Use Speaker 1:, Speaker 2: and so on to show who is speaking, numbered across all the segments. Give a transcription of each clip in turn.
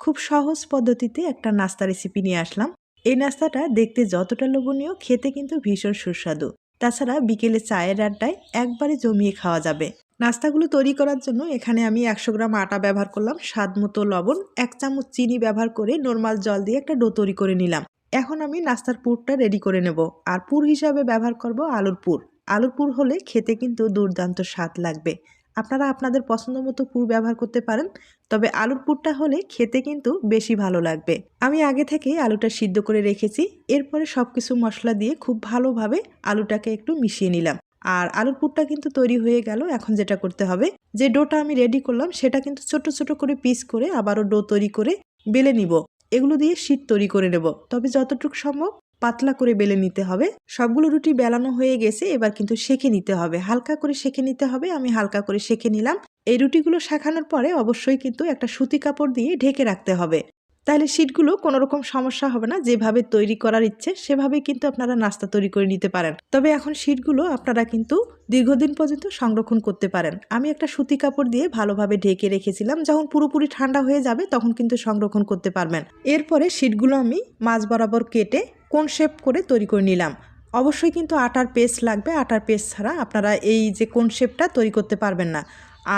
Speaker 1: খুব সহজ পদ্ধতিতে একটা নাস্তা রেসিপি নিয়ে আসলাম। এই নাস্তাটা দেখতে যতটা লোভনীয়, খেতে কিন্তু ভীষণ সুস্বাদু। তাছাড়া বিকেলে চায়ের আড্ডায় একবারে জমিয়ে খাওয়া যাবে। নাস্তাগুলো তৈরি করার জন্য এখানে আমি 100 গ্রাম আটা ব্যবহার করলাম, স্বাদ মতো লবণ, 1 চামচ চিনি ব্যবহার করে নরমাল জল দিয়ে একটা ডো তৈরি করে নিলাম। এখন আমি নাস্তার পুরটা রেডি করে নেব। আর পুর হিসাবে ব্যবহার করব আলুর পুর। আলুর পুর হলে খেতে কিন্তু দুর্দান্ত স্বাদ লাগবে। আপনারা আপনাদের পছন্দ মতো পুর ব্যবহার করতে পারেন, তবে আলুর পুরটা হলে খেতে কিন্তু বেশি ভালো লাগবে। আমি আগে থেকেই আলুটা সিদ্ধ করে রেখেছি। এরপরে সবকিছু মশলা দিয়ে খুব ভালোভাবে আলুটাকে একটু মিশিয়ে নিলাম। আর আলুর পুরটা কিন্তু তৈরি হয়ে গেল। এখন যেটা করতে হবে, যে ডোটা আমি রেডি করলাম সেটা কিন্তু ছোট ছোট করে পিস করে আবারও ডো তৈরি করে বেলে নিব। এগুলো দিয়ে শীট তৈরি করে নেব, তবে যতটুকু সম্ভব পাতলা করে বেলে নিতে হবে। সবগুলো রুটি বেলানো হয়ে গেছে, এবার কিন্তু সেঁকে নিতে হবে, হালকা করে সেঁকে নিতে হবে। আমি হালকা করে সেঁকে নিলাম। এই রুটিগুলো সেঁকানোর পরে অবশ্যই কিন্তু একটা সুতি কাপড় দিয়ে ঢেকে রাখতে হবে, তাহলে শীটগুলো কোনো রকম সমস্যা হবে না। যেভাবে তৈরি করার ইচ্ছে সেভাবেই কিন্তু আপনারা নাস্তা তৈরি করে নিতে পারেন। তবে এখন শীটগুলো আপনারা কিন্তু দীর্ঘদিন পর্যন্ত সংরক্ষণ করতে পারেন। আমি একটা সুতি কাপড় দিয়ে ভালোভাবে ঢেকে রেখেছিলাম, যখন পুরোপুরি ঠান্ডা হয়ে যাবে তখন কিন্তু সংরক্ষণ করতে পারবেন। এরপরে শীটগুলো আমি মাঝ বরাবর কেটে কোন শেপ করে তৈরি করে নিলাম। অবশ্যই কিন্তু আটার পেস্ট লাগবে, আটার পেস্ট ছাড়া আপনারা এই যে কোন শেপটা তৈরি করতে পারবেন না।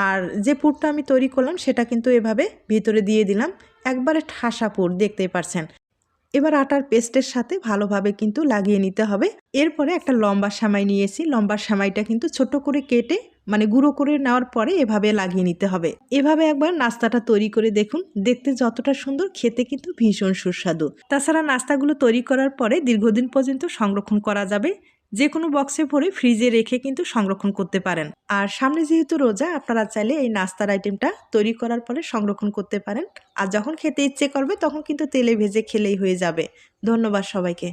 Speaker 1: আর যে পুরটা আমি তৈরি করলাম সেটা কিন্তু এভাবে ভিতরে দিয়ে দিলাম, একবারে ঠাসা পুর, দেখতেই পারছেন। এবার আটার পেস্টের সাথে ভালোভাবে কিন্তু লাগিয়ে নিতে হবে। এরপরে একটা লম্বা সেমাই নিয়েছি, লম্বা সেমাইটা কিন্তু ছোট করে কেটে মানে গুঁড়ো করে নেওয়ার পরে এভাবে লাগিয়ে নিতে হবে। এভাবে একবার নাস্তাটা তৈরি করে দেখুন, দেখতে যতটা সুন্দর, খেতে কিন্তু ভীষণ সুস্বাদু। তাছাড়া নাস্তাগুলো তৈরি করার পরে দীর্ঘদিন পর্যন্ত সংরক্ষণ করা যাবে। যে কোনো বক্সে ভরে ফ্রিজে রেখে কিন্তু সংরক্ষণ করতে পারেন। আর সামনে যেহেতু রোজা, আপনারা চাইলে এই নাস্তার আইটেমটা তৈরি করার পরে সংরক্ষণ করতে পারেন। আর যখন খেতে ইচ্ছে করবে তখন কিন্তু তেলে ভেজে খেলেই হয়ে যাবে। ধন্যবাদ সবাইকে।